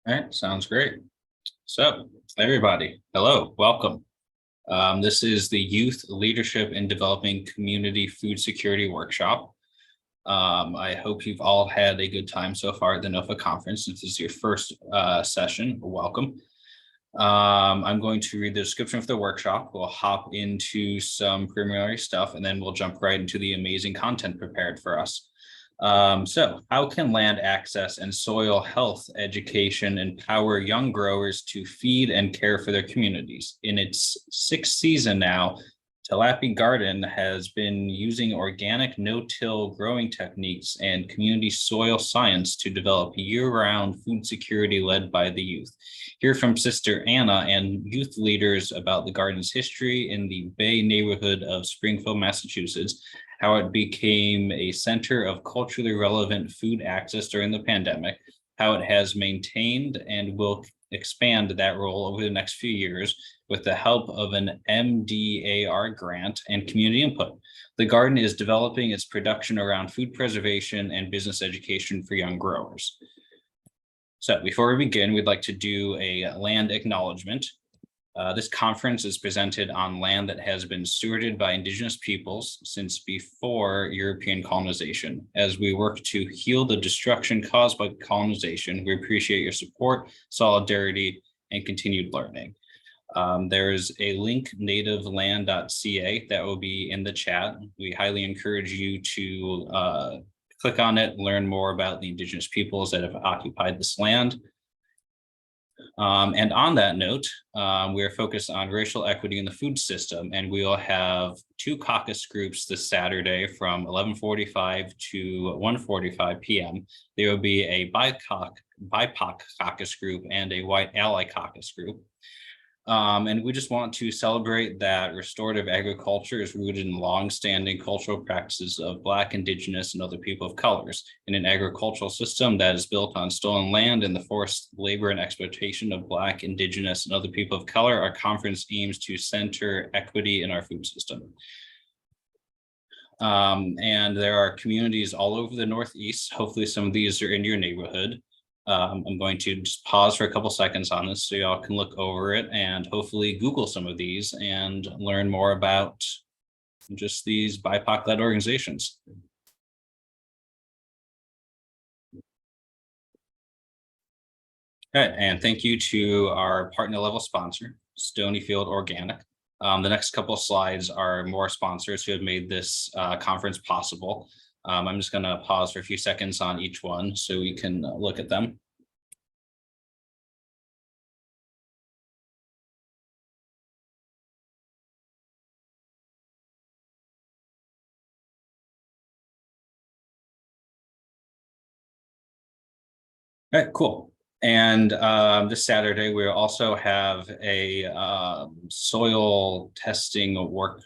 All right, sounds great. So, everybody, hello, welcome. This is the Youth Leadership in Developing Community Food Security Workshop. I hope you've all had a good time so far at the NOFA conference. If this is your first session, welcome. I'm going to read the description of the workshop. We'll hop into some preliminary stuff, and then we'll jump right into the amazing content prepared for us. So how can land access and soil health education empower young growers to feed and care for their communities? In its sixth season now, Tapley Garden has been using organic no-till growing techniques and community soil science to develop year-round food security led by the youth. Hear from Sister Anna and youth leaders about the garden's history in the Bay Neighborhood of Springfield, Massachusetts, how it became a center of culturally relevant food access during the pandemic, how it has maintained and will expand that role over the next few years with the help of an MDAR grant and community input. The garden is developing its production around food preservation and business education for young growers. So before we begin, we'd like to do a land acknowledgement. This conference is presented on land that has been stewarded by Indigenous peoples since before European colonization. As we work to heal the destruction caused by colonization, we appreciate your support, solidarity, and continued learning. There's a link, nativeland.ca, that will be in the chat. We highly encourage you to click on it, learn more about the Indigenous peoples that have occupied this land. And on that note, we are focused on racial equity in the food system, and we will have two caucus groups this Saturday from 11:45 to 1:45 p.m. There will be a BIPOC caucus group and a white ally caucus group. And we just want to celebrate that restorative agriculture is rooted in longstanding cultural practices of Black, Indigenous, and other people of colors. In an agricultural system that is built on stolen land and the forced labor and exploitation of Black, Indigenous, and other people of color, our conference aims to center equity in our food system. And there are communities all over the Northeast. Hopefully some of these are in your neighborhood. I'm going to just pause for a couple seconds on this so y'all can look over it and hopefully Google some of these and learn more about just these BIPOC-led organizations. Okay, and thank you to our partner level sponsor, Stonyfield Organic. The next couple of slides are more sponsors who have made this conference possible. I'm just going to pause for a few seconds on each one so we can look at them. All right, cool. And this Saturday, we also have a soil testing work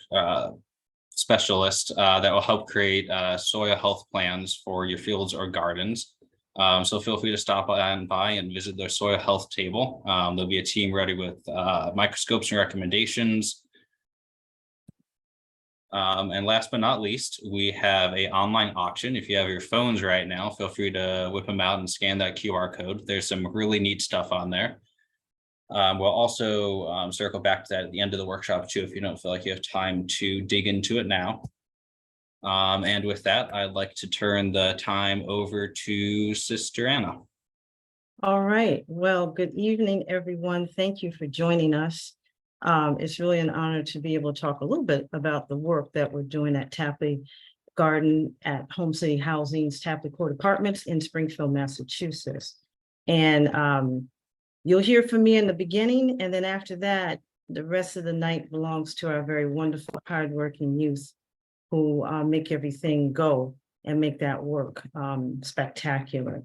specialist that will help create soil health plans for your fields or gardens. So feel free to stop on by and visit their soil health table. There'll be a team ready with microscopes and recommendations. And last but not least, we have an online auction. If you have your phones right now, feel free to whip them out and scan that QR code. There's some really neat stuff on there. We'll also circle back to that at the end of the workshop too, if you don't feel like you have time to dig into it now. And with that, I'd like to turn the time over to Sister Anna. All right. Well, good evening, everyone. Thank you for joining us. It's really an honor to be able to talk a little bit about the work that we're doing at Tapley Garden at Home City Housing's Tapley Court Apartments in Springfield, Massachusetts. And you'll hear from me in the beginning, and then after that, the rest of the night belongs to our very wonderful, hardworking youth who make everything go and make that work spectacular.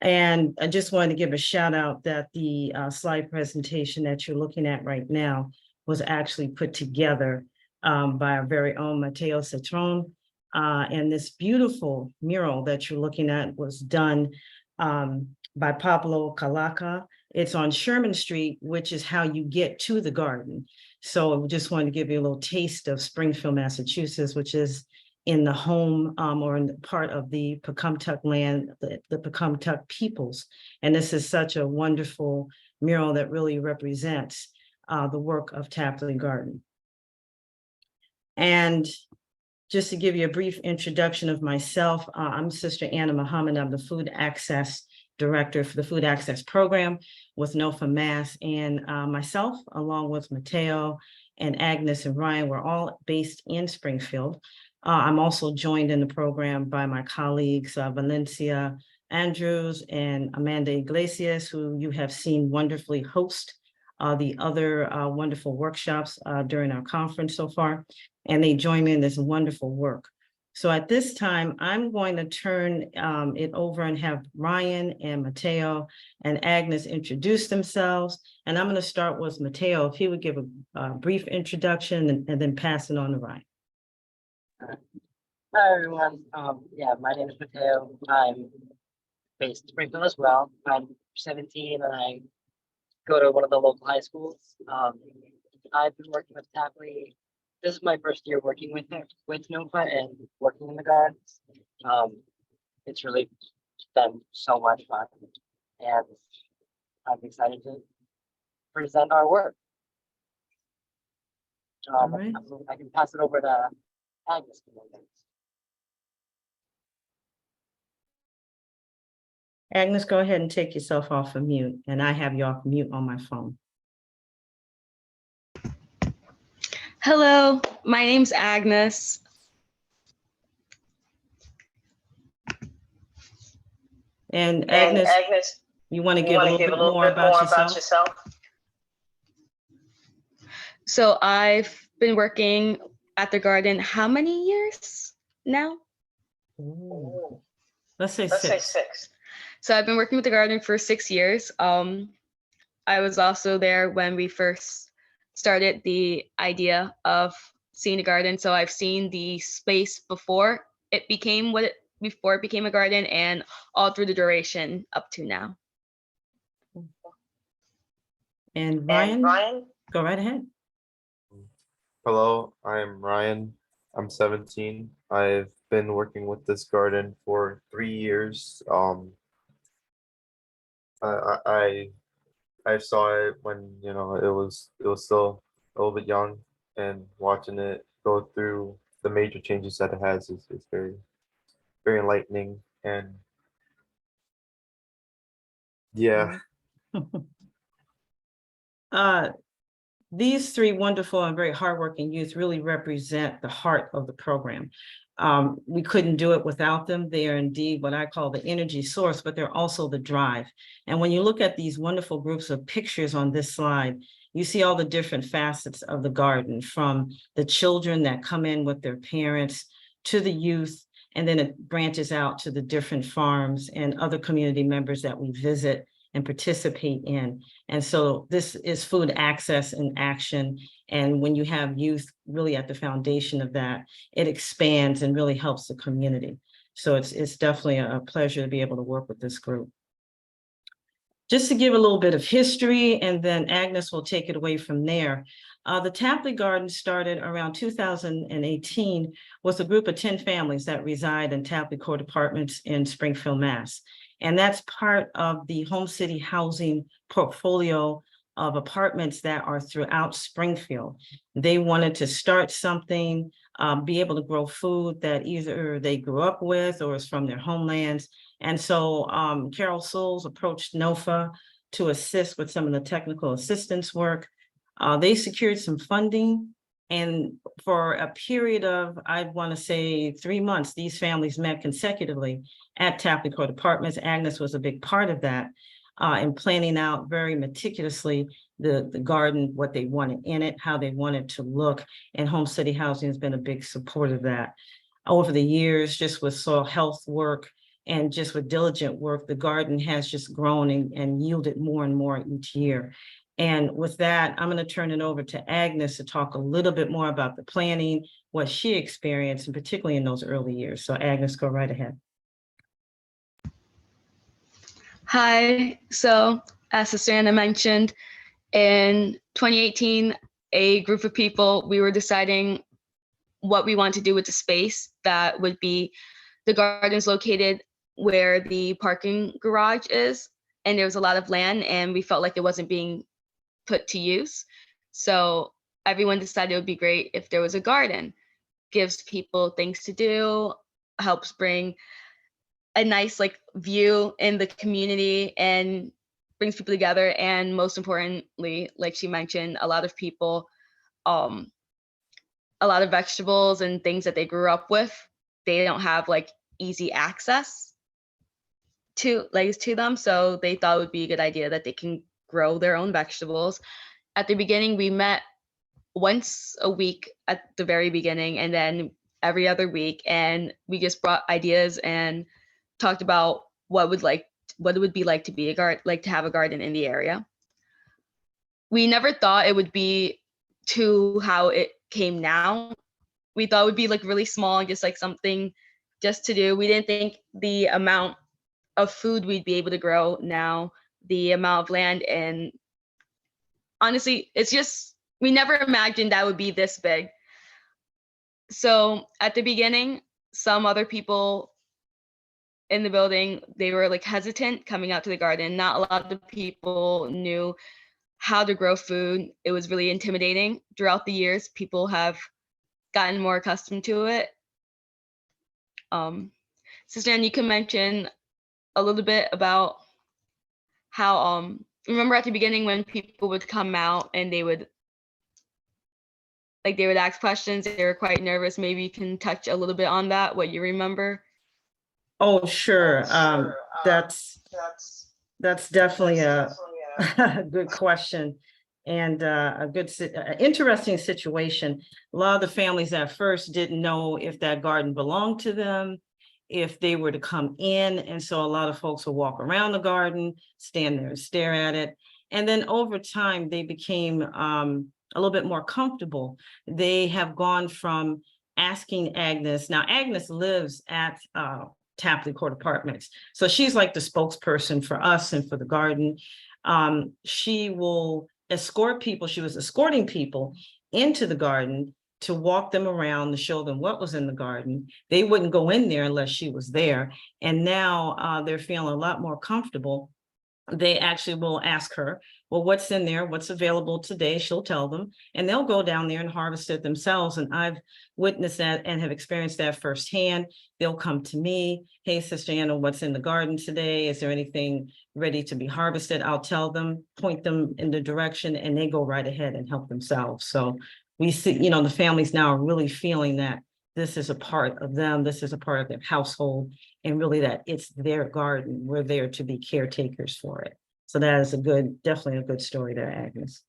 And I just wanted to give a shout out that the slide presentation that you're looking at right now was actually put together by our very own Mateo Citron. And this beautiful mural that you're looking at was done by Pablo Calaca. It's on Sherman Street, which is how you get to the garden. So I just wanted to give you a little taste of Springfield, Massachusetts, which is in the home or in the part of the Pecumtuck land, the Pecumtuck peoples. And this is such a wonderful mural that really represents the work of Tapley Garden. And just to give you a brief introduction of myself, I'm Sister Anna Muhammad. I'm the Food Access Director for the Food Access Program with nofamass, and myself, along with Mateo and Agnes and Ryan, we're all based in Springfield. I'm also joined in the program by my colleagues, Valencia Andrews and Amanda Iglesias, who you have seen wonderfully host the other wonderful workshops during our conference so far. And they join me in this wonderful work. So at this time, I'm going to turn it over and have Ryan and Mateo and Agnes introduce themselves. And I'm going to start with Mateo, if he would give a brief introduction and then pass it on to Ryan. Hi everyone. Yeah, my name is Mateo. I'm based in Springfield as well. I'm 17 and I go to one of the local high schools. I've been working with Tapley. This is my first year working with NOFA and working in the gardens. It's really been so much fun, and I'm excited to present our work. Right. I can pass it over to Agnes. Agnes, go ahead and take yourself off of mute, and I have you off mute on my phone. Hello, my name's Agnes. And Agnes, you want to give a little bit more about yourself? So I've been working at the garden how many years now? Ooh. Let's say six. So I've been working with the garden for 6 years. I was also there when we first started the idea of seeing a garden. So I've seen the space before it became a garden and all through the duration up to now. And Ryan, go right ahead. Hello, I'm Ryan. I'm 17. I've been working with this garden for 3 years. I saw it when it was still a little bit young, and watching it go through the major changes that it has is very, very enlightening. And yeah. These three wonderful and very hardworking youth really represent the heart of the program. We couldn't do it without them. They are indeed what I call the energy source, but they're also the drive. And when you look at these wonderful groups of pictures on this slide, you see all the different facets of the garden, from the children that come in with their parents to the youth, and then it branches out to the different farms and other community members that we visit and participate in. And so this is food access in action. And when you have youth really at the foundation of that, it expands and really helps the community. So it's definitely a pleasure to be able to work with this group. Just to give a little bit of history, and then Agnes will take it away from there. The Tapley Garden started around 2018 with a group of 10 families that reside in Tapley Court Apartments in Springfield, Mass. And that's part of the Home City Housing portfolio of apartments that are throughout Springfield. They wanted to start something, be able to grow food that either they grew up with or is from their homelands. And so Carol Souls approached NOFA to assist with some of the technical assistance work. They secured some funding, and for a period of, I'd want to say 3 months, these families met consecutively at Tapley Court Apartments. Agnes was a big part of that, and planning out very meticulously the garden, what they wanted in it, how they wanted to look. And Home City Housing has been a big support of that. Over the years, just with soil health work and just with diligent work, the garden has just grown and yielded more and more each year. And with that, I'm going to turn it over to Agnes to talk a little bit more about the planning, what she experienced, and particularly in those early years. So Agnes, go right ahead. Hi, so as Sister Anna mentioned, in 2018, a group of people, we were deciding what we want to do with the space. That would be, the garden's located where the parking garage is, and there was a lot of land, and we felt like it wasn't being put to use. So everyone decided it would be great if there was a garden. Gives people things to do, helps bring a nice like view in the community, and brings people together. And most importantly, like she mentioned, a lot of people, a lot of vegetables and things that they grew up with, they don't have like easy access to them. So they thought it would be a good idea that they can grow their own vegetables. At the beginning, we met once a week at the very beginning, and then every other week, and we just brought ideas and talked about what it would be like to be to have a garden in the area. We never thought it would be to how it came now. We thought it would be like really small and just like something just to do. We didn't think the amount of food we'd be able to grow now, the amount of land, and honestly, it's just, we never imagined that would be this big. So at the beginning, some other people in the building, they were like hesitant coming out to the garden. Not a lot of people knew how to grow food. It was really intimidating. Throughout the years, people have gotten more accustomed to it. Sister Ann, you can mention a little bit about how, remember at the beginning when people would come out and they would ask questions, they were quite nervous. Maybe you can touch a little bit on that, what you remember. Oh, sure. That's definitely a good question, and a good, interesting situation. A lot of the families at first didn't know if that garden belonged to them, if they were to come in. And so a lot of folks will walk around the garden, stand there and stare at it. And then over time, they became a little bit more comfortable. They have gone from asking Agnes. Now, Agnes lives at Tapley Court Apartments. So she's like the spokesperson for us and for the garden. She will escort people. She was escorting people into the garden to walk them around, to show them what was in the garden. They wouldn't go in there unless she was there. And now they're feeling a lot more comfortable. They actually will ask her, well, what's in there? What's available today? She'll tell them, and they'll go down there and harvest it themselves. And I've witnessed that and have experienced that firsthand. They'll come to me, hey, Sister Anna, what's in the garden today? Is there anything ready to be harvested? I'll tell them, point them in the direction, and they go right ahead and help themselves. So we see, the families now are really feeling that this is a part of them, this is a part of their household, and really that it's their garden. We're there to be caretakers for it. So that is definitely a good story there, Agnes.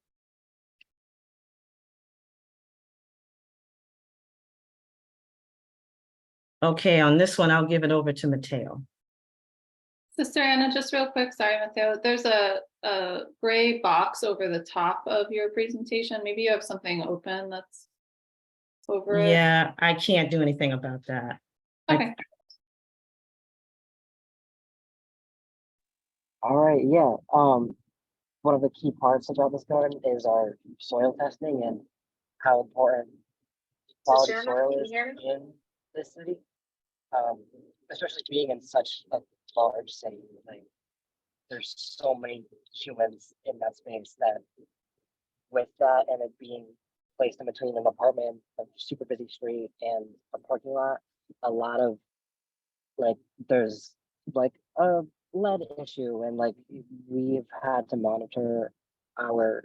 Okay, on this one, I'll give it over to Mateo. Sister Anna, just real quick, sorry, Mateo, there's a gray box over the top of your presentation. Maybe you have something open that's over it. Yeah, I can't do anything about that. Okay. All right, yeah. One of the key parts about this garden is our soil testing and how important quality soil is in this city. Especially being in such a large city, like there's so many humans in that space that with that and it being placed in between an apartment, a super busy street, and a parking lot, a lot of there's a lead issue, and we've had to monitor our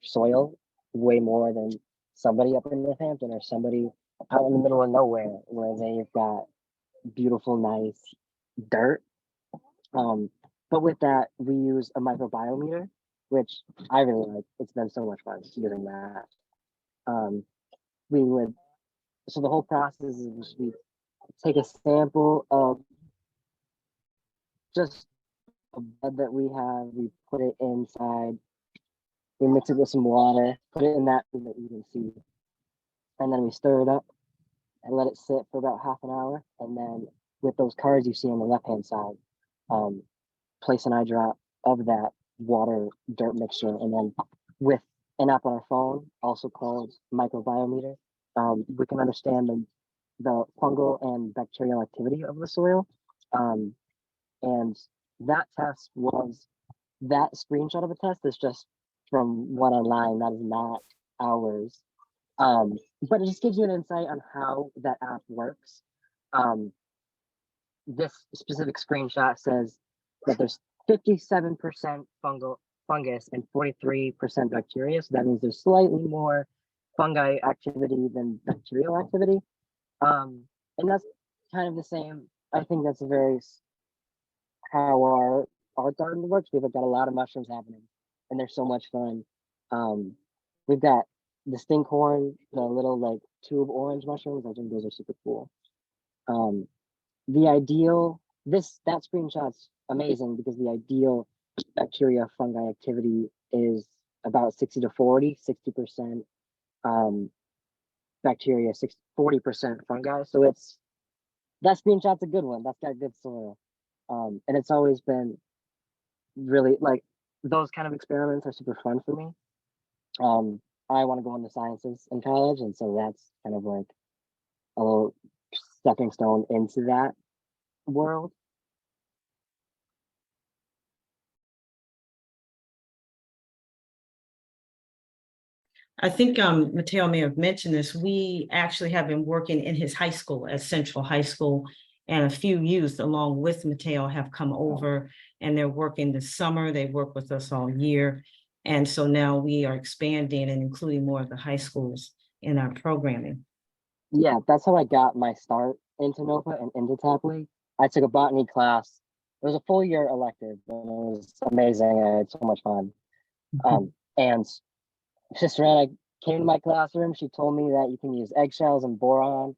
soil way more than somebody up in Northampton or somebody out in the middle of nowhere where they've got beautiful, nice dirt. But with that, we use a microbiometer, which I really like. It's been so much fun using that. So the whole process is we take a sample of just a bed that we have, we put it inside, we mix it with some water, put it in that thing that you can see, and then we stir it up and let it sit for about half an hour. And then with those cards you see on the left-hand side, place an eye drop of that water dirt mixture, and then with an app on our phone, also called microbiometer, we can understand the fungal and bacterial activity of the soil. And that test was that screenshot of a test is just from one online. That is not ours. But it just gives you an insight on how that app works. This specific screenshot says that there's 57% fungus and 43% bacteria. So that means there's slightly more fungi activity than bacterial activity. And that's kind of the same. I think that's how our garden works. We've got a lot of mushrooms happening, and they're so much fun. We've got the stinkhorn, the little like tube orange mushrooms. I think those are super cool. That screenshot's amazing because the ideal bacteria fungi activity is about 60 to 40, 60% bacteria, 40% fungi. So that screenshot's a good one. That's got good soil. And it's always been really like those kind of experiments are super fun for me. I want to go into sciences in college, and so that's kind of like a little stepping stone into that world. I think Mateo may have mentioned this. We actually have been working in his high school at Central High School, and a few youth along with Mateo have come over and they're working this summer. They work with us all year. And so now we are expanding and including more of the high schools in our programming. Yeah, that's how I got my start into NOFA and into Tapley. I took a botany class. It was a full year elective, and it was amazing. I had so much fun. And Sister Anna came to my classroom. She told me that you can use eggshells and borax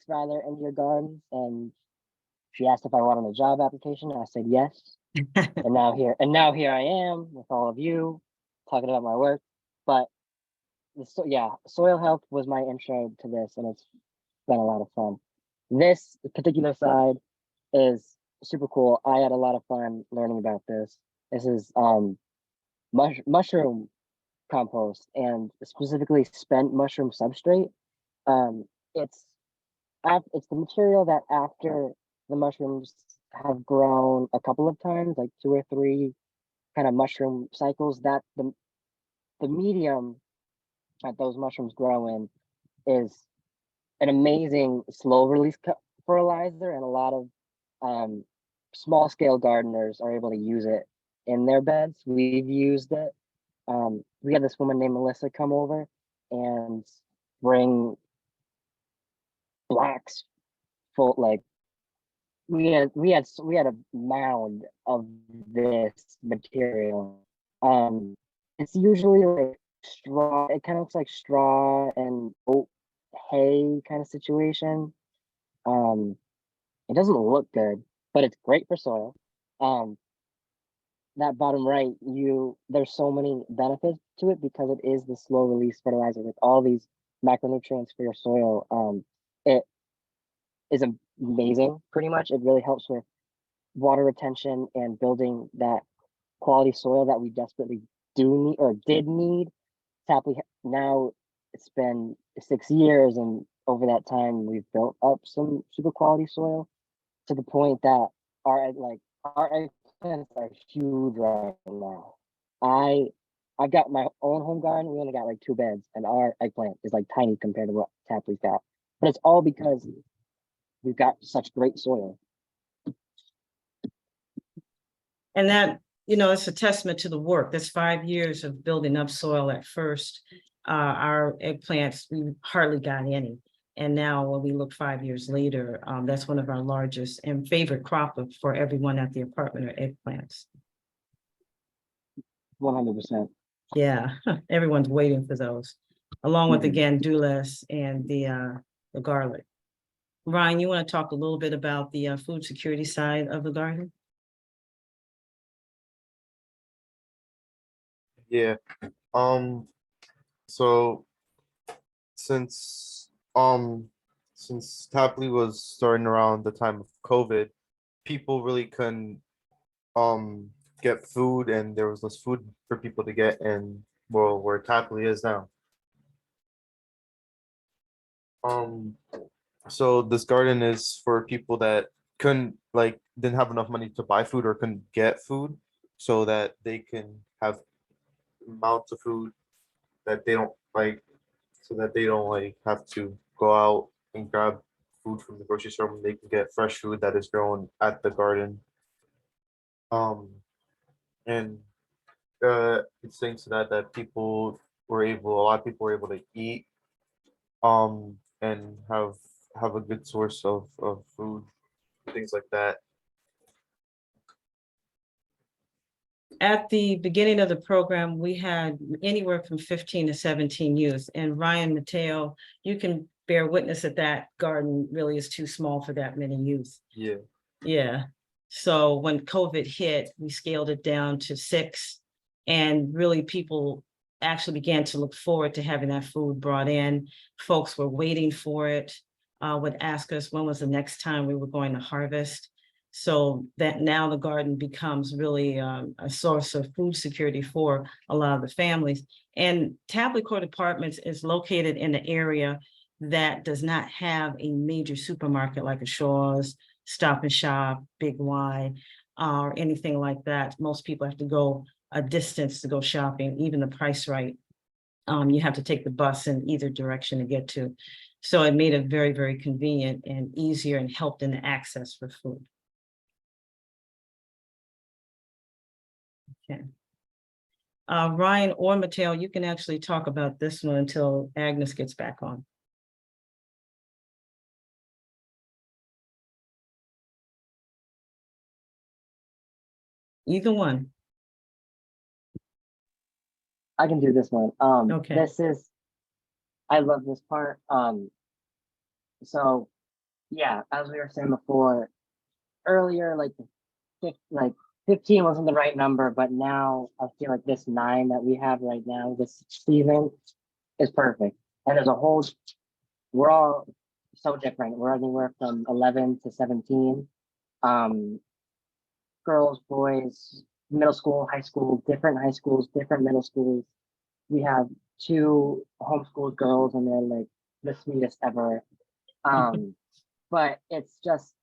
rather, in your gardens. And she asked if I wanted a job application. I said yes. and now here I am with all of you talking about my work. But soil health was my intro to this, and it's been a lot of fun. This particular side is super cool. I had a lot of fun learning about this. This is mushroom compost, and specifically spent mushroom substrate. It's the material that after the mushrooms have grown a couple of times, like 2 or 3 kind of mushroom cycles, that the medium that those mushrooms grow in is an amazing slow release fertilizer, and a lot of small scale gardeners are able to use it in their beds. We've used it. We had this woman named Melissa come over and bring blocks full, like we had a mound of this material. It's usually like straw. It kind of looks like straw and oat hay kind of situation. It doesn't look good, but it's great for soil. That bottom right, there's so many benefits to it because it is the slow release fertilizer with all these macronutrients for your soil. It is amazing. Pretty much, it really helps with water retention and building that quality soil that we desperately do need or did need. Tapley, now it's been 6 years, and over that time we've built up some super quality soil to the point that our eggplants are huge right now. I've got my own home garden. We only got like 2 beds, and our eggplant is like tiny compared to what Tapley's got. But it's all because we've got such great soil. And that, it's a testament to the work. That's 5 years of building up soil at first. Our eggplants, we hardly got any. And now when we look 5 years later, that's one of our largest and favorite crop for everyone at the apartment are eggplants. 100%. Yeah, everyone's waiting for those, along with the gandules and the garlic. Ryan, you want to talk a little bit about the food security side of the garden? Yeah. So since Tapley was starting around the time of COVID, people really couldn't get food, and there was less food for people to get, and well, where Tapley is now. So this garden is for people that didn't have enough money to buy food or couldn't get food, so that they can have amounts of food that they don't like, so that they don't like have to go out and grab food from the grocery store when they can get fresh food that is grown at the garden. Um, and it's thanks to that a lot of people were able to eat, and have a good source of food, things like that. At the beginning of the program, we had anywhere from 15 to 17 youth. And Ryan Mateo, you can bear witness that that garden really is too small for that many youth. Yeah. Yeah. So when COVID hit, we scaled it down to 6. And really people actually began to look forward to having that food brought in. Folks were waiting for it, would ask us when was the next time we were going to harvest. So that now the garden becomes really a source of food security for a lot of the families. And Tapley Court Apartments is located in an area that does not have a major supermarket like a Shaw's, Stop and Shop, Big Y, or anything like that. Most people have to go a distance to go shopping, even the price right. You have to take the bus in either direction to get to. So it made it very, very convenient and easier and helped in the access for food. Okay. Ryan or Mateo, you can actually talk about this one until Agnes gets back on. Either one. I can do this one. Okay. I love this part. So yeah, as we were saying before, earlier, like 15 wasn't the right number, but now I feel like this 9 that we have right now, this season, is perfect. And as a whole, we're all so different. We're anywhere from 11 to 17. Girls, boys, middle school, high school, different high schools, different middle schools. We have 2 homeschooled girls, and they're like the sweetest ever. But it's just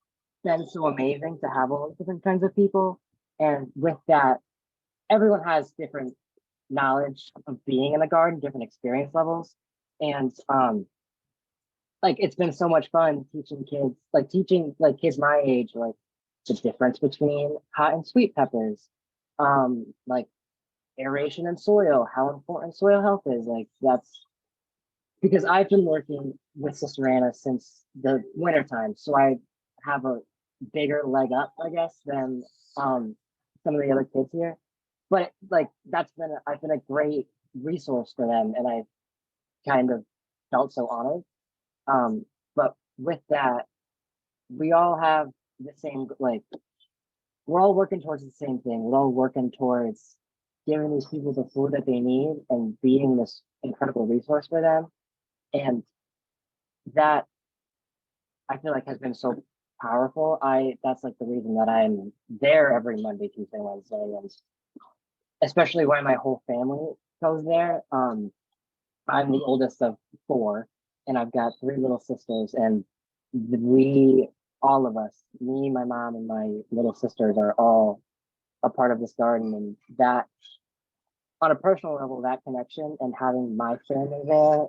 been so amazing to have all different kinds of people. And with that, everyone has different knowledge of being in a garden, different experience levels. And like it's been so much fun teaching kids my age, like the difference between hot and sweet peppers, like aeration and soil, how important soil health is. Like that's because I've been working with Sister Anna since the wintertime, so I have a bigger leg up, I guess, than some of the other kids here. But like I've been a great resource for them, and I've kind of felt so honored. But with that, we all have the same, like, we're all working towards the same thing. We're all working towards giving these people the food that they need and being this incredible resource for them. And that I feel like has been so powerful. That's like the reason that I'm there every Monday, Tuesday, Wednesday, and especially when my whole family goes there. I'm the oldest of 4, and I've got 3 little sisters, and all of us, me, my mom, and my little sisters are all a part of this garden. And that, on a personal level, that connection and having my family there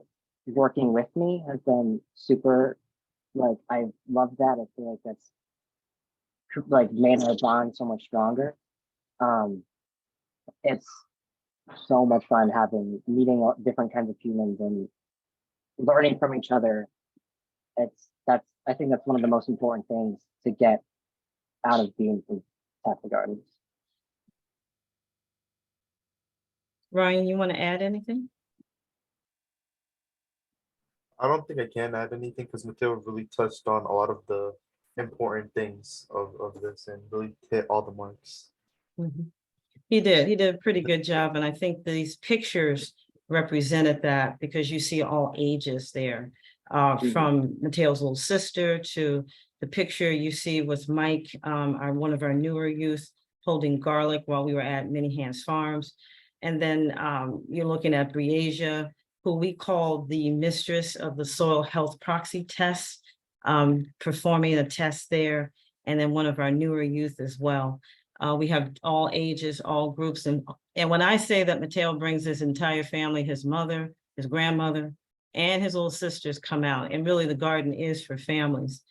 working with me has been super, like, I love that. I feel like that's like made our bond so much stronger. It's so much fun meeting different kinds of humans and learning from each other. I think that's one of the most important things to get out of being from Tapley Garden. Ryan, you want to add anything? I don't think I can add anything because Mateo really touched on a lot of the important things of this and really hit all the marks. Mm-hmm. He did a pretty good job. And I think these pictures represented that because you see all ages there, from Mateo's little sister to the picture you see with Mike, one of our newer youth holding garlic while we were at Many Hands Farms. And then you're looking at Briasia who we call the mistress of the soil health proxy test, performing a test there, and then one of our newer youth as well. We have all ages, all groups, and when I say that Mateo brings his entire family, his mother, his grandmother, and his little sisters come out, and really the garden is for families.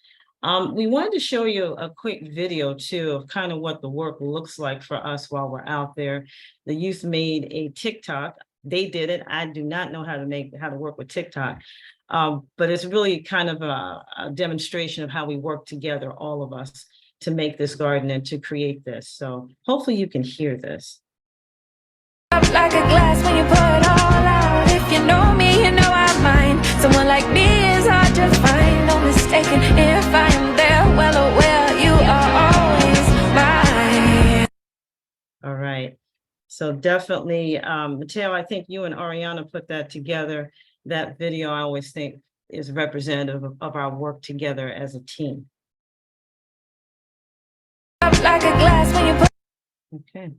We wanted to show you a quick video too of kind of what the work looks like for us while we're out there. The youth made a TikTok. They did it. I do not know how to work with TikTok, but it's really kind of a demonstration of how we work together, all of us, to make this garden and to create this. So hopefully you can hear this. Up like a glass when you pour it all out. If you know me, you know I'm mine. Someone like me is hard to find. No mistaken if I am there, well aware you are always mine. All right. So definitely, Mateo, I think you and Ariana put that together. That video, I always think, is representative of our work together as a team. Up like a glass when you pour. Okay.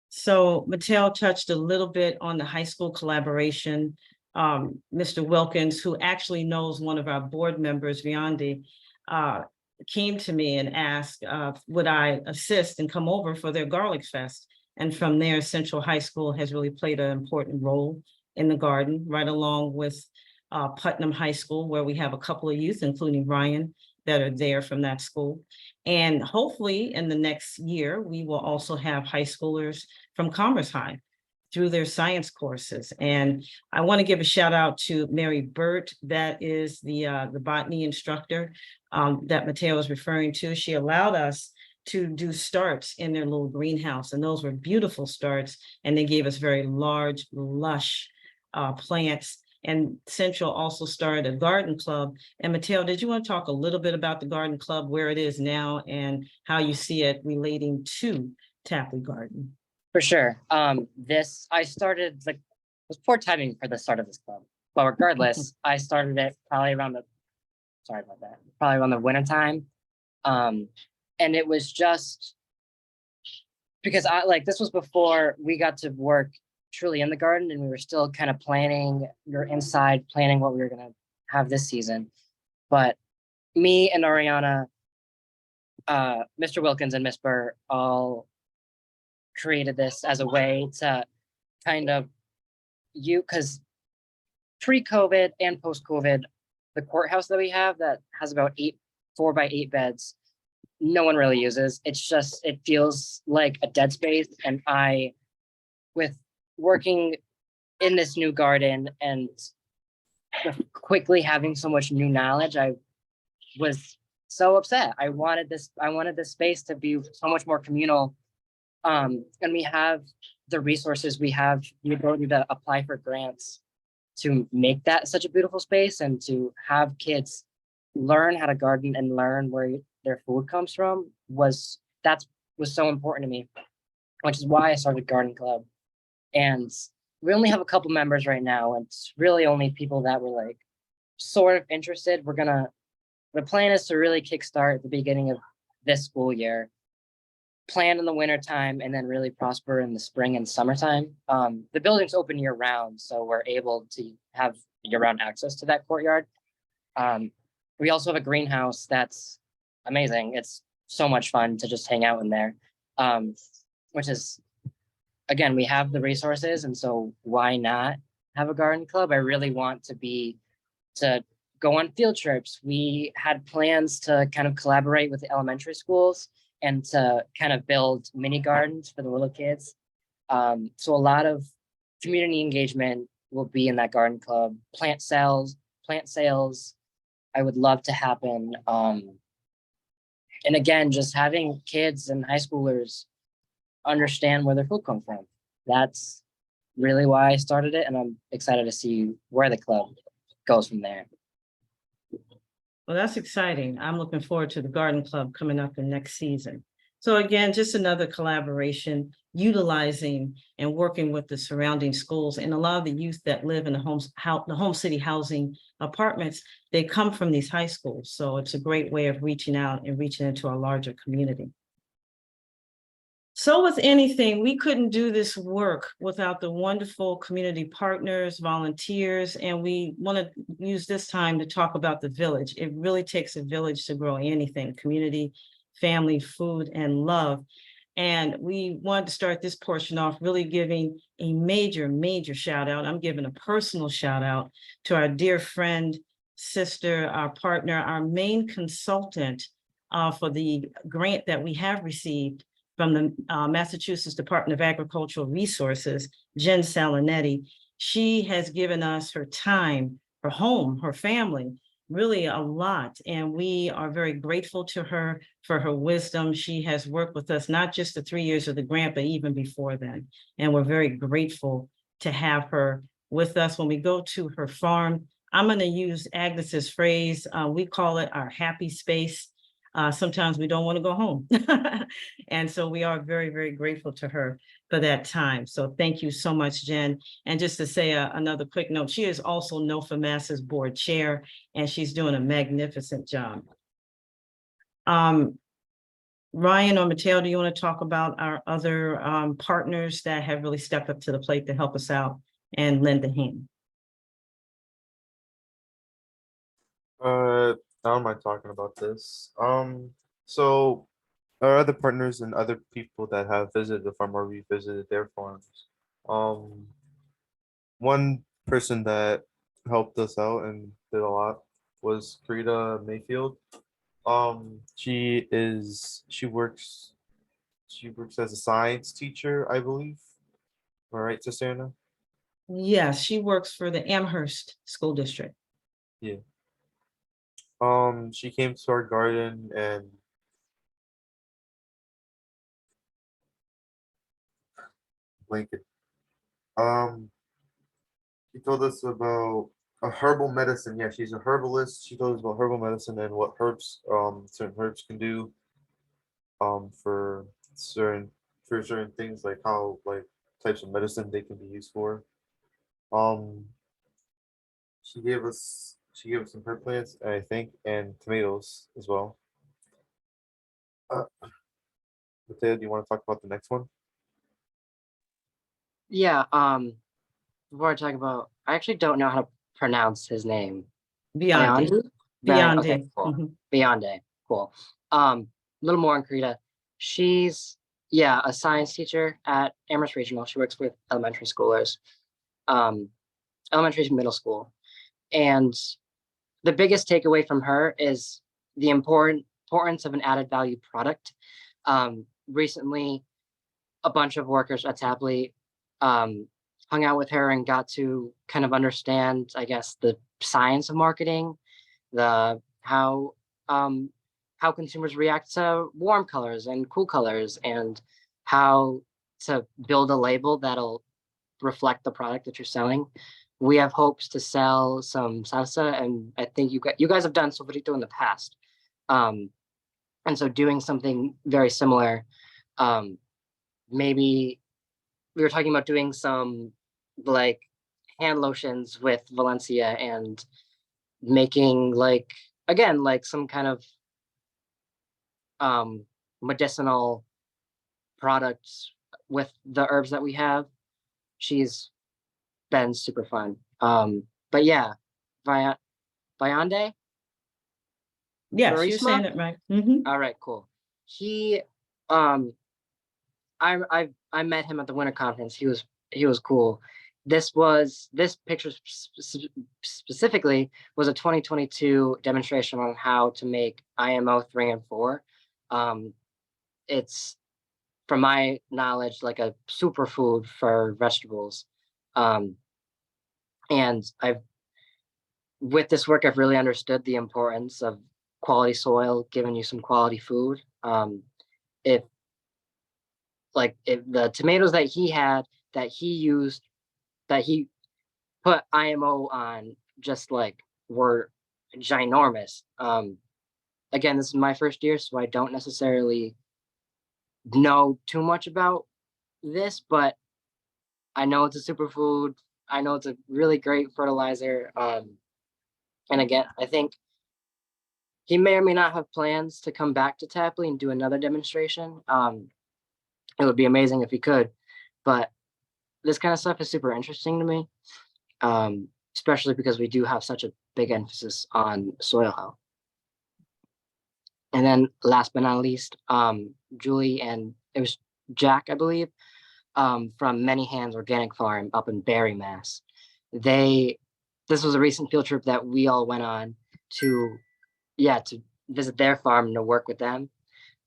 So Mateo touched a little bit on the high school collaboration. Mr. Wilkins, who actually knows one of our board members, Viandi, came to me and asked, would I assist and come over for their Garlic Fest? And from there, Central High School has really played an important role in the garden, right along with Putnam High School, where we have a couple of youth, including Ryan, that are there from that school. And hopefully in the next year, we will also have high schoolers from Commerce High through their science courses. And I want to give a shout out to Mary Burt, that is the botany instructor that Mateo was referring to. She allowed us to do starts in their little greenhouse, and those were beautiful starts. And they gave us very large, lush plants. And Central also started a garden club. And Mateo, did you want to talk a little bit about the garden club, where it is now and how you see it relating to Tapley Garden? For sure. I started, like, it was poor timing for the start of this club. But regardless, I started it probably around the winter time. And it was just because this was before we got to work truly in the garden, and we were still kind of planning what we were going to have this season. But me and Ariana, Mr. Wilkins and Miss Burr all created this as a way to kind of because pre-COVID and post-COVID, the courthouse that we have that has about 4 by 8 beds, no one really uses. It feels like a dead space. And with working in this new garden and quickly having so much new knowledge, I was so upset. I wanted this space to be so much more communal. And we have the resources, we have the ability to apply for grants to make that such a beautiful space, and to have kids learn how to garden and learn where their food comes from was so important to me, which is why I started Garden Club. And we only have a couple members right now, and it's really only people that were like sort of interested. The plan is to really kickstart at the beginning of this school year, plan in the winter time, and then really prosper in the spring and summertime. The building's open year round, so we're able to have year-round access to that courtyard. We also have a greenhouse that's amazing. It's so much fun to just hang out in there, which is, again, we have the resources, and so why not have a garden club? I really want to go on field trips. We had plans to kind of collaborate with the elementary schools and to kind of build mini gardens for the little kids. So a lot of community engagement will be in that garden club. Plant sales, I would love to happen. And again, just having kids and high schoolers understand where their food comes from. That's really why I started it, and I'm excited to see where the club goes from there. Well, that's exciting. I'm looking forward to the garden club coming up in next season. So again, just another collaboration, utilizing and working with the surrounding schools, and a lot of the youth that live in the home city housing apartments, they come from these high schools. So it's a great way of reaching out and reaching into a larger community. So with anything, we couldn't do this work without the wonderful community partners, volunteers, and we want to use this time to talk about the village. It really takes a village to grow anything, community, family, food, and love. And we wanted to start this portion off really giving a major shout out. I'm giving a personal shout out to our dear friend, sister, our partner, our main consultant for the grant that we have received from the Massachusetts Department of Agricultural Resources, Jen Salonetti. She has given us her time, her home, her family, really a lot. And we are very grateful to her for her wisdom. She has worked with us, not just the 3 years of the grant, but even before then. And we're very grateful to have her with us. When we go to her farm, I'm going to use Agnes's phrase. We call it our happy space. Sometimes we don't want to go home. And so we are very grateful to her for that time. So thank you so much, Jen. And just to say another quick note, she is also NOFAMASS's board chair, and she's doing a magnificent job. Ryan or Mateo, do you want to talk about our other partners that have really stepped up to the plate to help us out and lend a hand? I don't mind talking about this. So our other partners and other people that have visited the farm or revisited their farms. One person that helped us out and did a lot was Frida Mayfield. She works as a science teacher, I believe. Am I right, Sister Anna? Yes, she works for the Amherst School District. Yeah. She came to our garden and blanket. She told us about a herbal medicine. Yeah, she's a herbalist. She told us about herbal medicine and what certain herbs can do for certain things, like how like types of medicine they can be used for. Um, she gave us some herb plants, I think, and tomatoes as well. Uh, Mateo, do you want to talk about the next one? Yeah, before I talk about, I actually don't know how to pronounce his name. Beyond. Beyond? Beyond. Okay, cool. Mhm. Beyonde, cool. A little more on Krita. She's, yeah, a science teacher at Amherst Regional. She works with elementary schoolers, elementary to middle school. And the biggest takeaway from her is the importance of an added value product. Recently, a bunch of workers at Tapley hung out with her and got to kind of understand, I guess, the science of marketing, the how consumers react to warm colors and cool colors, and how to build a label that'll reflect the product that you're selling. We have hopes to sell some salsa, and I think you guys have done sofrito in the past. And so doing something very similar, maybe we were talking about doing some like hand lotions with Valencia and making like, again, like some kind of medicinal products with the herbs that we have. She's been super fun. But yeah, Beyonde? Yes, you're saying Barisma? it right. Mhm. All right, cool. He, I met him at the winter conference. He was cool. This picture specifically was a 2022 demonstration on how to make IMO 3 and 4. It's, from my knowledge, like a superfood for vegetables. And with this work, I've really understood the importance of quality soil giving you some quality food. If the tomatoes that he had, that he used, that he put IMO on, just like were ginormous. Again, this is my first year, so I don't necessarily know too much about this, but I know it's a superfood. I know it's a really great fertilizer. And again, I think he may or may not have plans to come back to Tapley and do another demonstration. it would be amazing if we could, but this kind of stuff is super interesting to me, especially because we do have such a big emphasis on soil health. And then last but not least, Julie and it was Jack, I believe, from Many Hands Organic Farm up in Barry, Mass. This was a recent field trip that we all went on to visit their farm and to work with them.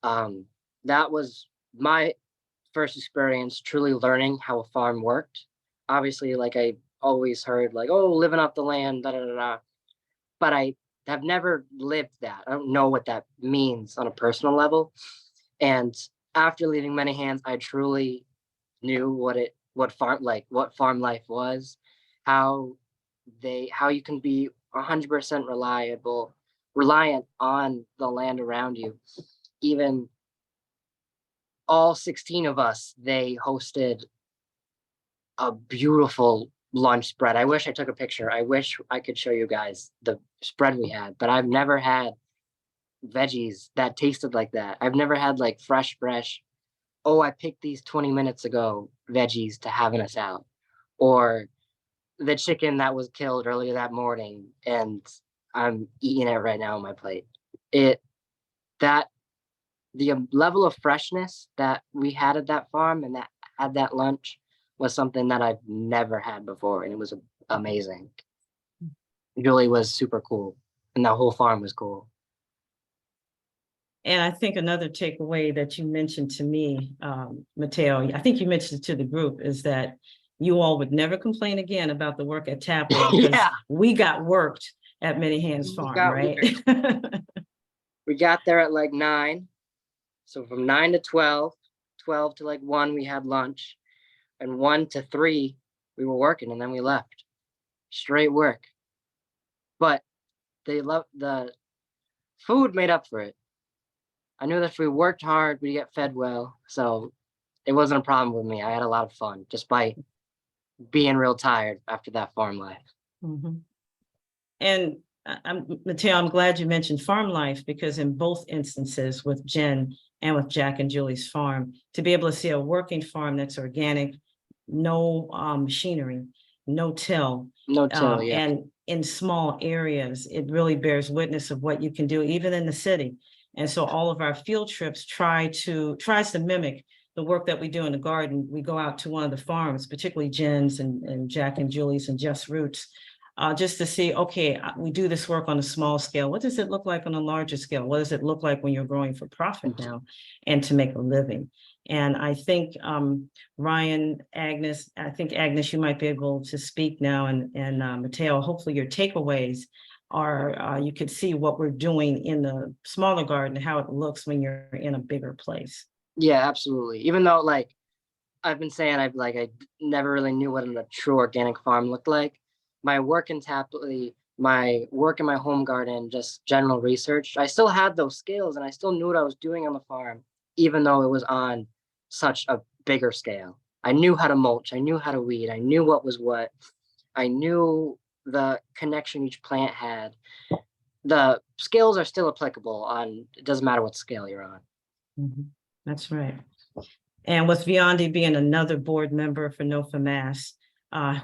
That was my first experience truly learning how a farm worked. Obviously, like I always heard, like, oh, living off the land, da da da da. But I have never lived that. I don't know what that means on a personal level. And after leaving Many Hands, I truly knew what farm life was, how you can be 100% reliant on the land around you. Even all 16 of us, they hosted a beautiful lunch spread. I wish I took a picture. I wish I could show you guys the spread we had, but I've never had veggies that tasted like that. I've never had like fresh, oh, I picked these 20 minutes ago veggies to have in a salad, or the chicken that was killed earlier that morning and I'm eating it right now on my plate. The level of freshness that we had at that farm and that had that lunch was something that I've never had before, and it was amazing. Julie was super cool, and the whole farm was cool. And I think another takeaway that you mentioned to me, Mateo, I think you mentioned it to the group, is that you all would never complain again about the work at Tapley because Yeah. we got worked at Many Hands Farm, right? We got there at like 9. So from 9 to 12, 12 to like 1, we had lunch, and 1 to 3, we were working, and then we left. Straight work. But the food made up for it. I knew that if we worked hard, we'd get fed well. So it wasn't a problem with me. I had a lot of fun just by being real tired after that farm life. Mm-hmm. And Mateo, I'm glad you mentioned farm life, because in both instances with Jen and with Jack and Julie's farm, to be able to see a working farm that's organic, no machinery, no till, Yeah. and in small areas, it really bears witness of what you can do even in the city. And so all of our field trips tries to mimic the work that we do in the garden. We go out to one of the farms, particularly Jen's and Jack and Julie's and Just Roots, just to see, okay, we do this work on a small scale. What does it look like on a larger scale? What does it look like when you're growing for profit now and to make a living? And I think Ryan, Agnes, you might be able to speak now, and Mateo, hopefully your takeaways are you could see what we're doing in the smaller garden, how it looks when you're in a bigger place. Yeah, absolutely. Even though, like I've been saying, I never really knew what a true organic farm looked like. My work in Tapley, my work in my home garden, just general research, I still had those skills and I still knew what I was doing on the farm, even though it was on such a bigger scale. I knew how to mulch, I knew how to weed, I knew what was what, I knew the connection each plant had. The skills are still applicable it doesn't matter what scale you're on. Mm-hmm. That's right. And with Viandi being another board member for NoFamass,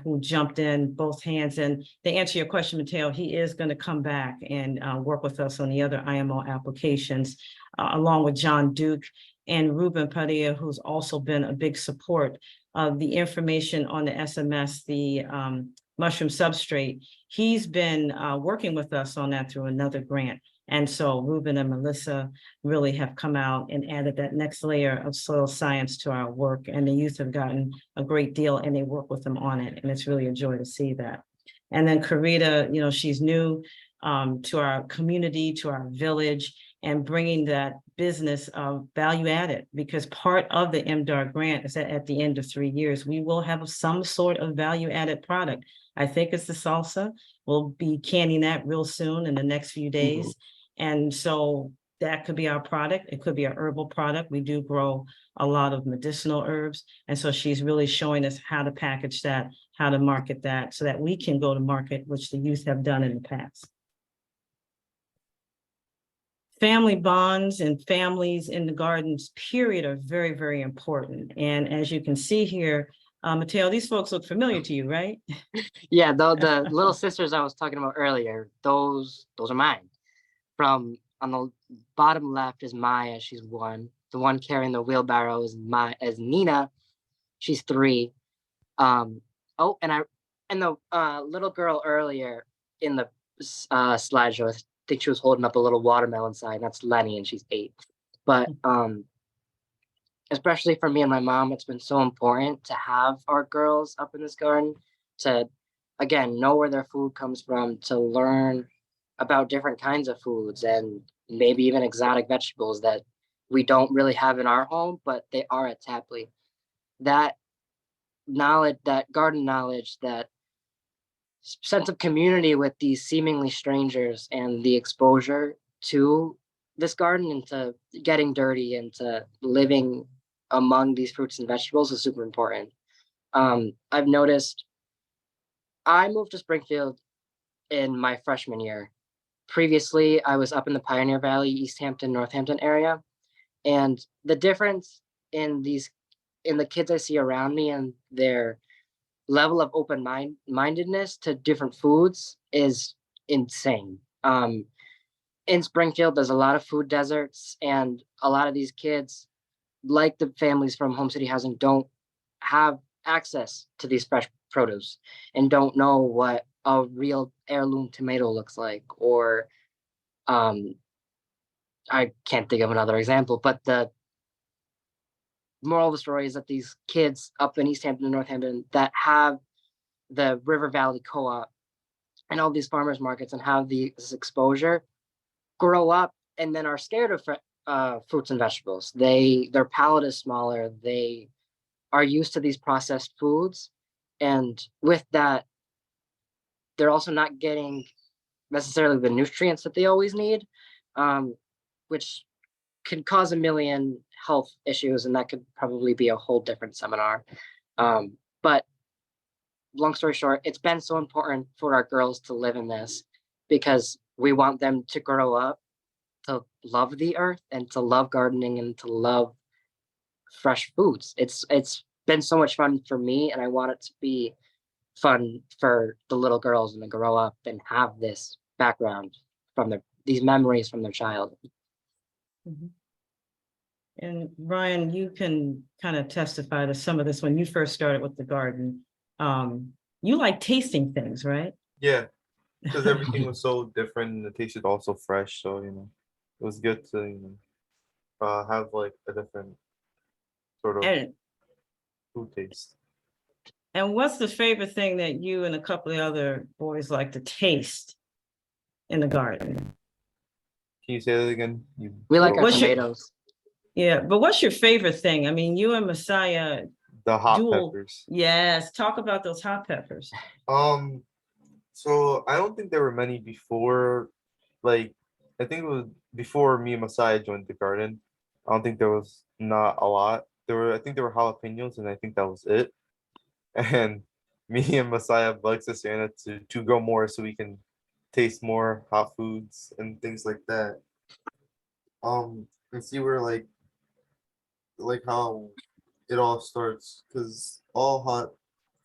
who jumped in both hands. And to answer your question, Mateo, he is going to come back and work with us on the other IMO applications, along with John Duke and Ruben Padilla, who's also been a big support of the information on the SMS, the mushroom substrate. He's been working with us on that through another grant. And so Ruben and Melissa really have come out and added that next layer of soil science to our work. And the youth have gotten a great deal and they work with them on it. And it's really a joy to see that. And then Karita, she's new to our community, to our village, and bringing that business of value added, because part of the MDAR grant is that at the end of 3 years, we will have some sort of value added product. I think it's the salsa. We'll be canning that real soon in the next few days. Mm-hmm. And so that could be our product. It could be an herbal product. We do grow a lot of medicinal herbs. And so she's really showing us how to package that, how to market that so that we can go to market, which the youth have done in the past. family bonds and families in the gardens, period, are very, very important. And as you can see here, Mateo, these folks look familiar to you, right? Yeah, the little sisters I was talking about earlier, those are mine. From on the bottom left is Maya, she's 1. The one carrying the wheelbarrow is Nina, she's 3. Oh, and the little girl earlier in the slideshow, I think she was holding up a little watermelon sign. That's Lenny, and she's 8. But especially for me and my mom, it's been so important to have our girls up in this garden to, again, know where their food comes from, to learn about different kinds of foods and maybe even exotic vegetables that we don't really have in our home, but they are at Tapley. That knowledge, that garden knowledge, that sense of community with these seemingly strangers, and the exposure to this garden and to getting dirty and to living among these fruits and vegetables is super important. I've noticed I moved to Springfield in my freshman year. Previously, I was up in the Pioneer Valley, East Hampton, Northampton area. And the difference in the kids I see around me and their level of open-mindedness to different foods is insane. In Springfield, there's a lot of food deserts, and a lot of these kids, like the families from Home City Housing, don't have access to these fresh produce and don't know what a real heirloom tomato looks like, or I can't think of another example, but the moral of the story is that these kids up in East Hampton and Northampton that have the River Valley Co-op and all these farmers markets and have this exposure grow up and then are scared of fruits and vegetables. Their palate is smaller. They are used to these processed foods. And with that, they're also not getting necessarily the nutrients that they always need, which could cause a million health issues. And that could probably be a whole different seminar. But long story short, it's been so important for our girls to live in this because we want them to grow up to love the earth and to love gardening and to love fresh foods. It's been so much fun for me, and I want it to be fun for the little girls when they grow up and have this background from these memories from their childhood. Mm-hmm. And Ryan, you can kind of testify to some of this. When you first started with the garden, you like tasting things, right? Yeah, because everything was so different and it tasted also fresh. So, it was good to have like a different sort of And food taste. And what's the favorite thing that you and a couple of other boys like to taste in the garden? Can you say that again? We like our What's your- tomatoes. Yeah, but what's your favorite thing? I mean, you and Messiah, The hot dual- peppers. yes, talk about those hot peppers. So I don't think there were many before, like, I think it was before me and Messiah joined the garden. I don't think there was not a lot. I think there were jalapenos, and I think that was it. And me and Messiah begged Sister Anna to grow more so we can taste more hot foods and things like that. And see where like how it all starts, because all hot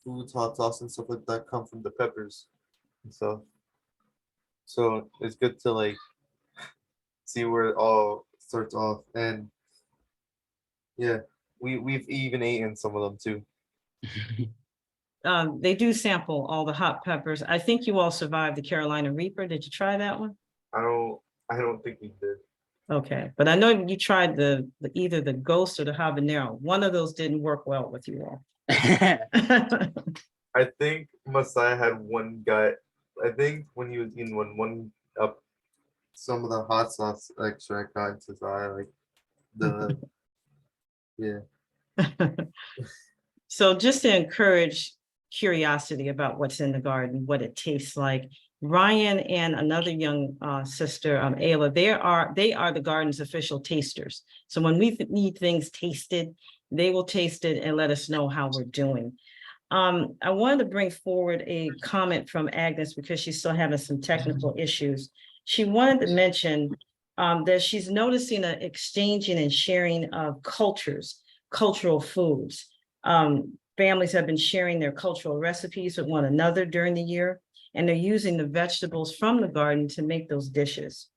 foods, hot sauce and stuff like that come from the peppers and stuff. So it's good to like see where it all starts off. And yeah, we've even eaten some of them too. They do sample all the hot peppers. I think you all survived the Carolina Reaper. Did you try that one? I don't think we did. Okay, but I know you tried either the Ghost or the Habanero. One of those didn't work well with you all. I think Messiah had one gut. I think when he was eating one up, some of the hot sauce extract got into his eye, like the yeah. So just to encourage curiosity about what's in the garden, what it tastes like, Ryan and another young sister, Ayla, they are the garden's official tasters. So when we need things tasted, they will taste it and let us know how we're doing. I wanted to bring forward a comment from Agnes because she's still having some technical issues. She wanted to mention that she's noticing an exchanging and sharing of cultural foods. Families have been sharing their cultural recipes with one another during the year, and they're using the vegetables from the garden to make those dishes.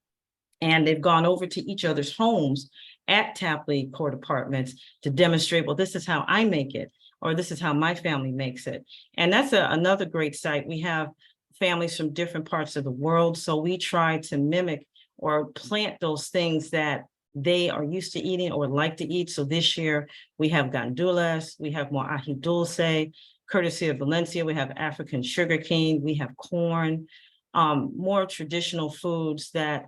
And they've gone over to each other's homes at Tapley Court Apartments to demonstrate, well, this is how I make it, or this is how my family makes it. And that's another great site. We have families from different parts of the world, so we try to mimic or plant those things that they are used to eating or like to eat. So this year we have gandules, we have more ají dulce, courtesy of Valencia, we have African sugarcane, we have corn, more traditional foods that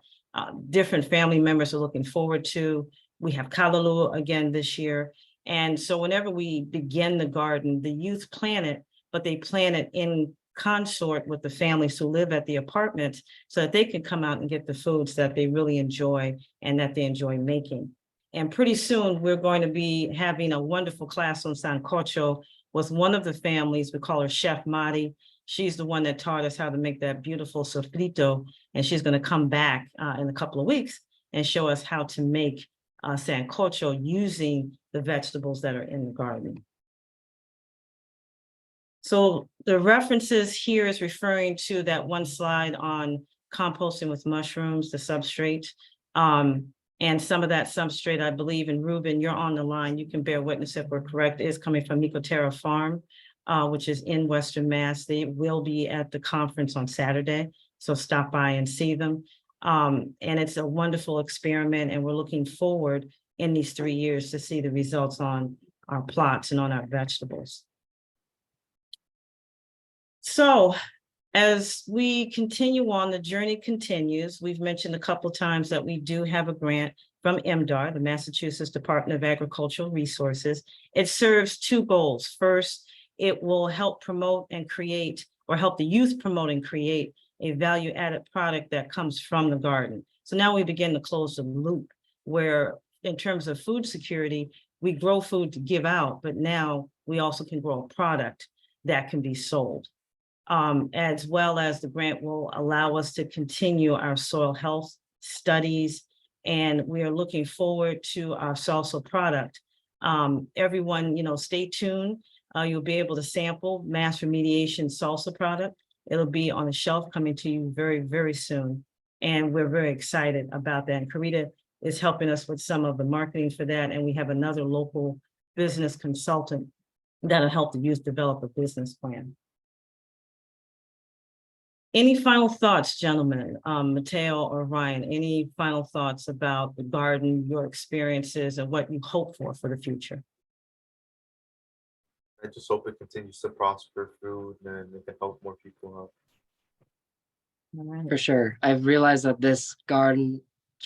different family members are looking forward to. We have callaloo again this year. And so whenever we begin the garden, the youth plant it, but they plant it in consort with the families who live at the apartments so that they can come out and get the foods that they really enjoy and that they enjoy making. And pretty soon we're going to be having a wonderful class on sancocho with one of the families. We call her Chef Madi. She's the one that taught us how to make that beautiful sofrito, and she's going to come back in a couple of weeks and show us how to make sancocho using the vegetables that are in the garden. So the references here is referring to that one slide on composting with mushrooms, the substrate. And some of that substrate, I believe, and Ruben, you're on the line, you can bear witness if we're correct, is coming from Nicotera Farm, which is in Western Mass. They will be at the conference on Saturday, so stop by and see them. And it's a wonderful experiment, and we're looking forward in these 3 years to see the results on our plots and on our vegetables. So as we continue on, the journey continues. We've mentioned a couple of times that we do have a grant from MDAR, the Massachusetts Department of Agricultural Resources. It serves two goals. First, it will help promote and create, or help the youth promote and create, a value-added product that comes from the garden. So now we begin to close the loop, where in terms of food security, we grow food to give out, but now we also can grow a product that can be sold. As well as the grant will allow us to continue our soil health studies, and we are looking forward to our salsa product. Everyone, stay tuned. You'll be able to sample mass remediation salsa product. It'll be on the shelf coming to you very, very soon. And we're very excited about that. And Karita is helping us with some of the marketing for that. And we have another local business consultant that'll help the youth develop a business plan. Any final thoughts, gentlemen, Mateo or Ryan, any final thoughts about the garden, your experiences, and what you hope for the future? I just hope it continues to prosper food and it can help more people out. All right. For sure. I've realized that this garden's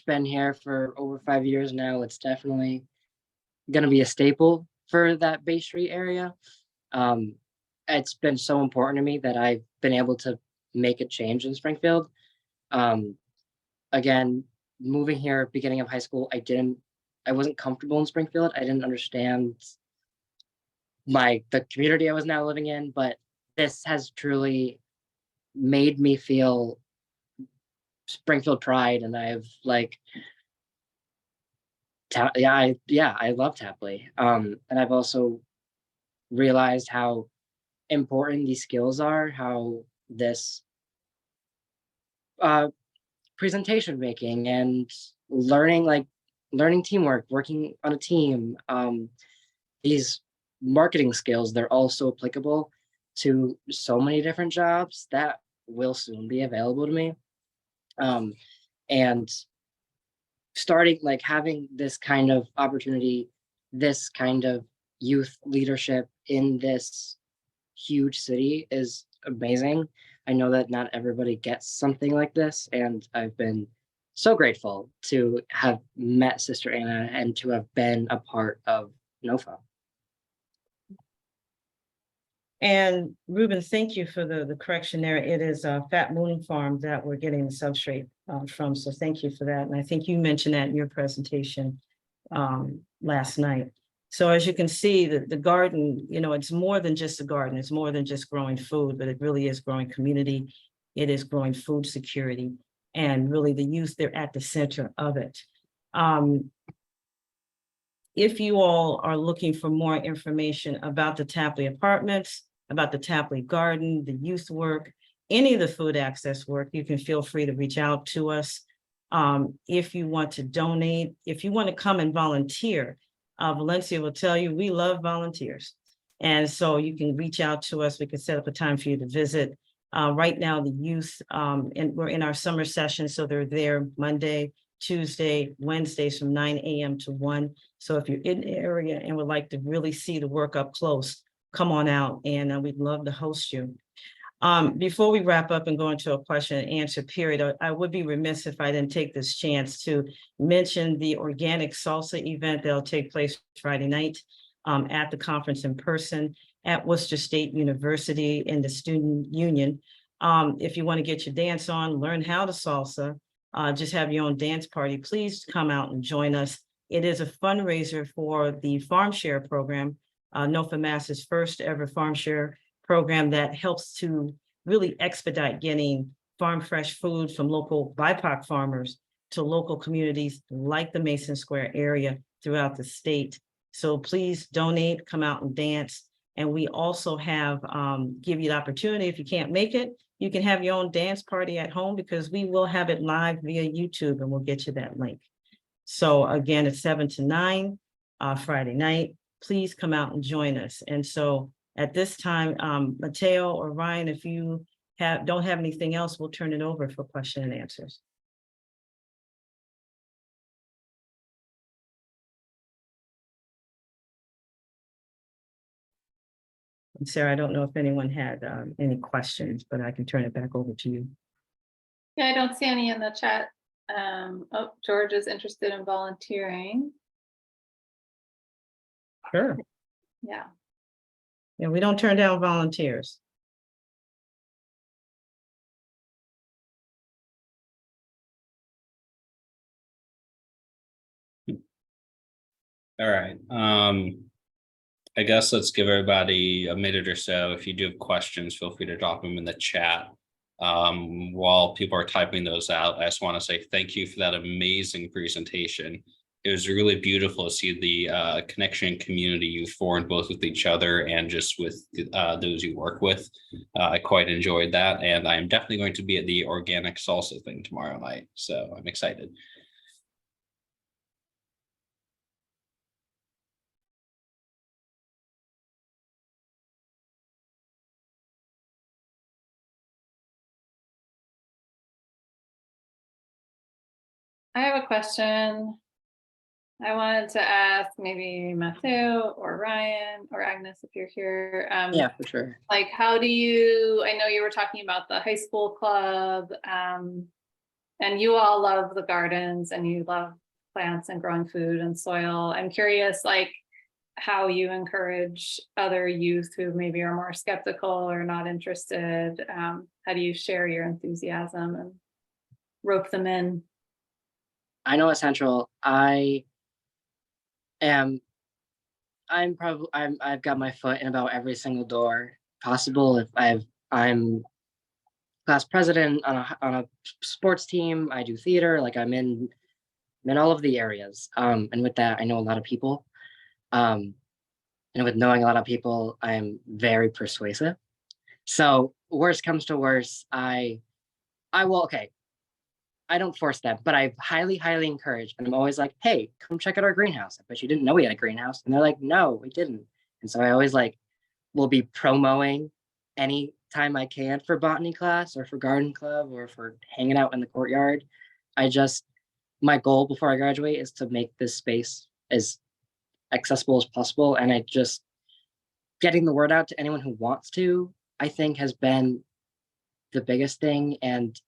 been here for over 5 years now. It's definitely going to be a staple for that Bay Street area. It's been so important to me that I've been able to make a change in Springfield. Again, moving here at the beginning of high school, I wasn't comfortable in Springfield. I didn't understand the community I was now living in, but this has truly made me feel Springfield pride. And I've I love Tapley. And I've also realized how important these skills are, how this presentation making and learning teamwork, working on a team, these marketing skills, they're also applicable to so many different jobs that will soon be available to me. And starting having this kind of opportunity, this kind of youth leadership in this huge city is amazing. I know that not everybody gets something like this, and I've been so grateful to have met Sister Anna and to have been a part of NOFA. And Ruben, thank you for the correction there. It is Fat Moon Farm that we're getting the substrate from. So thank you for that. And I think you mentioned that in your presentation last night. So as you can see, the garden, it's more than just a garden. It's more than just growing food, but it really is growing community. It is growing food security. and really the youth, they're at the center of it. If you all are looking for more information about the Tapley Apartments, about the Tapley Garden, the youth work, any of the food access work, you can feel free to reach out to us. If you want to donate, if you want to come and volunteer, Valencia will tell you, we love volunteers. And so you can reach out to us. We can set up a time for you to visit. Right now, the youth, and we're in our summer session, so they're there Monday, Tuesday, Wednesdays from 9 a.m. to 1. So if you're in the area and would like to really see the work up close, come on out, and we'd love to host you. Before we wrap up and go into a question and answer period, I would be remiss if I didn't take this chance to mention the organic salsa event that'll take place Friday night at the conference in person at Worcester State University in the Student Union. If you want to get your dance on, learn how to salsa, just have your own dance party, please come out and join us. It is a fundraiser for the Farm Share program, NoFaMass's first ever Farm Share program that helps to really expedite getting farm fresh food from local BIPOC farmers to local communities like the Mason Square area throughout the state. So please donate, come out and dance. And we also have, give you the opportunity, if you can't make it, you can have your own dance party at home because we will have it live via YouTube and we'll get you that link. So again, it's 7 to 9, Friday night. Please come out and join us. And so at this time, Mateo or Ryan, if you don't have anything else, we'll turn it over for question and answers. And Sarah, I don't know if anyone had any questions, but I can turn it back over to you. Yeah, I don't see any in the chat. Oh, George is interested in volunteering. Sure. Yeah. Yeah, we don't turn down volunteers. All right. I guess let's give everybody a minute or so. If you do have questions, feel free to drop them in the chat. While people are typing those out, I just want to say thank you for that amazing presentation. It was really beautiful to see the connection community you formed both with each other and just with those you work with. I quite enjoyed that, and I'm definitely going to be at the organic salsa thing tomorrow night, so I'm excited. I have a question. I wanted to ask maybe Mateo or Ryan or Agnes, if you're here. Yeah, for sure. Like, how do you, I know you were talking about the high school club, and you all love the gardens and you love plants and growing food and soil. I'm curious, like, how you encourage other youth who maybe are more skeptical or not interested. How do you share your enthusiasm and rope them in? I know at Central, I've got my foot in about every single door possible. If I'm class president on a sports team, I do theater, like I'm in all of the areas. And with that, I know a lot of people. And with knowing a lot of people, I'm very persuasive. So worst comes to worst, I will, okay. I don't force that, but I highly, highly encourage. And I'm always like, hey, come check out our greenhouse. I bet you didn't know we had a greenhouse. And they're like, no, we didn't. And so I always like, will be promoting any time I can for botany class or for garden club or for hanging out in the courtyard. My goal before I graduate is to make this space as accessible as possible. And I just, getting the word out to anyone who wants to, I think has been the biggest thing. And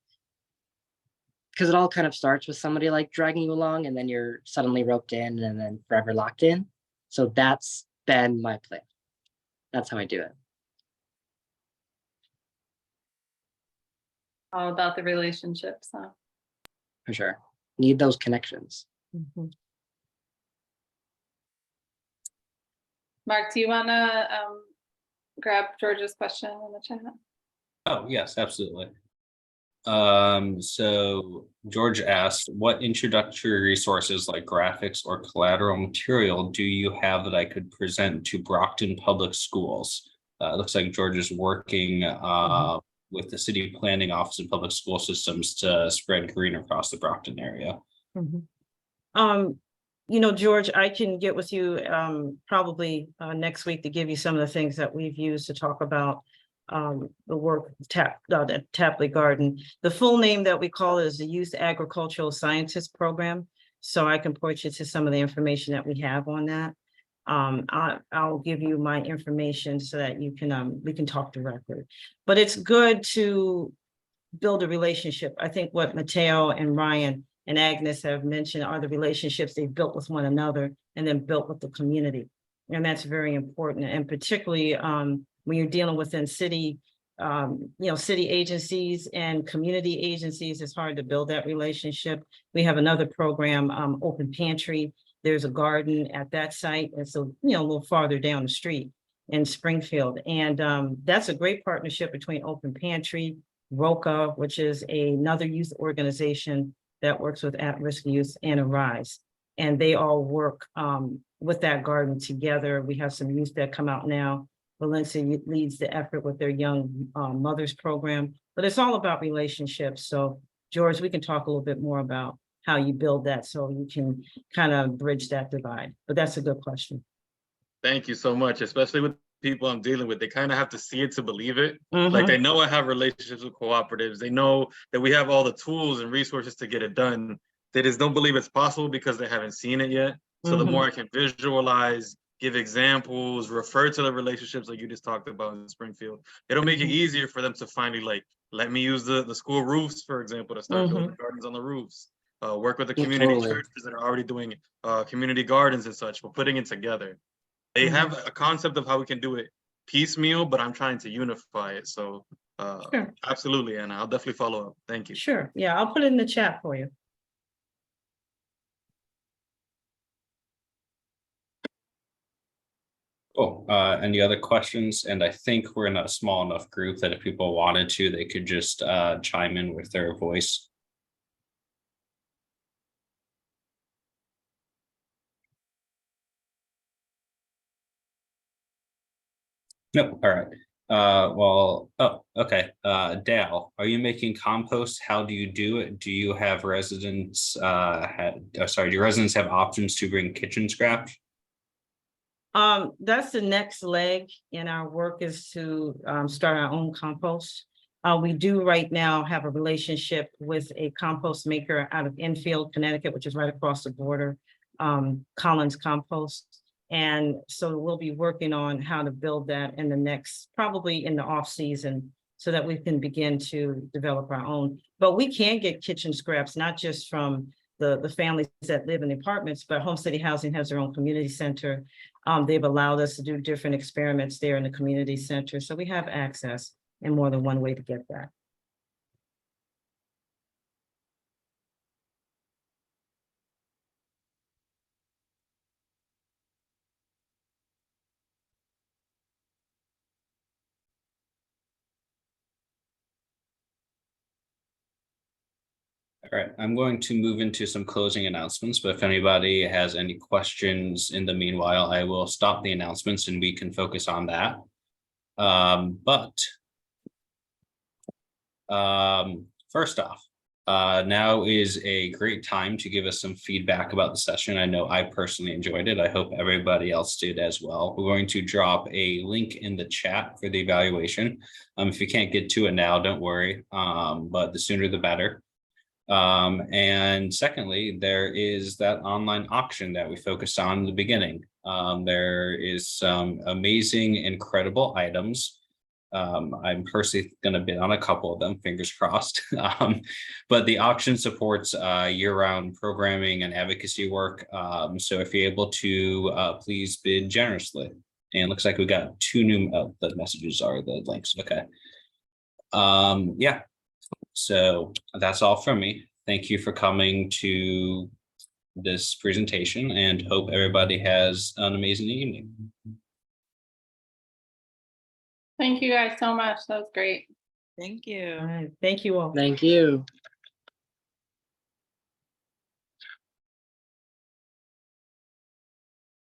because it all kind of starts with somebody like dragging you along and then you're suddenly roped in and then forever locked in. So that's been my plan. That's how I do it. All about the relationships, huh? For sure. Need those connections. Mhm. Mark, do you want to grab George's question in the chat? Oh, yes, absolutely. So George asked, what introductory resources like graphics or collateral material do you have that I could present to Brockton Public Schools? It looks like George is working with the city planning office and public school systems to spread green across the Brockton area. You know, George, I can get with you probably next week to give you some of the things that we've used to talk about the work the Tapley Garden. The full name that we call is the Youth Agricultural Scientist Program. So I can point you to some of the information that we have on that. I'll give you my information so that you can we can talk directly. But it's good to build a relationship. I think what Mateo and Ryan and Agnes have mentioned are the relationships they've built with one another and then built with the community. And that's very important. And particularly when you're dealing within city, city agencies and community agencies, it's hard to build that relationship. We have another program, Open Pantry. There's a garden at that site. It's a little farther down the street in Springfield. And that's a great partnership between Open Pantry, ROCA, which is another youth organization that works with at-risk youth, and Arise. And they all work with that garden together. We have some youth that come out now. Valencia leads the effort with their young mothers program, but it's all about relationships. So George, we can talk a little bit more about how you build that so you can kind of bridge that divide, but that's a good question. Thank you so much, especially with people I'm dealing with. They kind of have to see it to believe it. Like they know I have relationships with cooperatives. They know that we have all the tools and resources to get it done. They just don't believe it's possible because they haven't seen it yet. So the more I can visualize, give examples, refer to the relationships like you just talked about in Springfield, it'll make it easier for them to finally let me use the school roofs, for example, to start building gardens on the roofs. Work with the community churches that are already doing community gardens and such. We're putting it together. They have a concept of how we can do it piecemeal, but I'm trying to unify it. So Sure. Absolutely, Anna, I'll definitely follow up. Thank you. Sure. Yeah, I'll put it in the chat for you. Cool. Any other questions? And I think we're in a small enough group that if people wanted to, they could just chime in with their voice. Nope. All right. Okay. Dal, are you making compost? How do you do it? Do you have residents do residents have options to bring kitchen scraps? That's the next leg in our work, is to start our own compost. We do right now have a relationship with a compost maker out of Enfield, Connecticut, which is right across the border, Collins Compost. And so we'll be working on how to build that in the next, probably in the off season, so that we can begin to develop our own. But we can get kitchen scraps, not just from the families that live in the apartments, but Home City Housing has their own community center. They've allowed us to do different experiments there in the community center. So we have access in more than one way to get that. All right, I'm going to move into some closing announcements, but if anybody has any questions in the meanwhile, I will stop the announcements and we can focus on that. First off, now is a great time to give us some feedback about the session. I know I personally enjoyed it. I hope everybody else did as well. We're going to drop a link in the chat for the evaluation. If you can't get to it now, don't worry, but the sooner the better. And secondly, there is that online auction that we focused on in the beginning. There is some amazing, incredible items. I'm personally going to bid on a couple of them, fingers crossed. But the auction supports year-round programming and advocacy work. So if you're able to, please bid generously. And it looks like we got two new, the messages are the links. Okay. Yeah. So that's all from me. Thank you for coming to this presentation and hope everybody has an amazing evening. Thank you guys so much. That was great. Thank you. All right, thank you all. Thank you.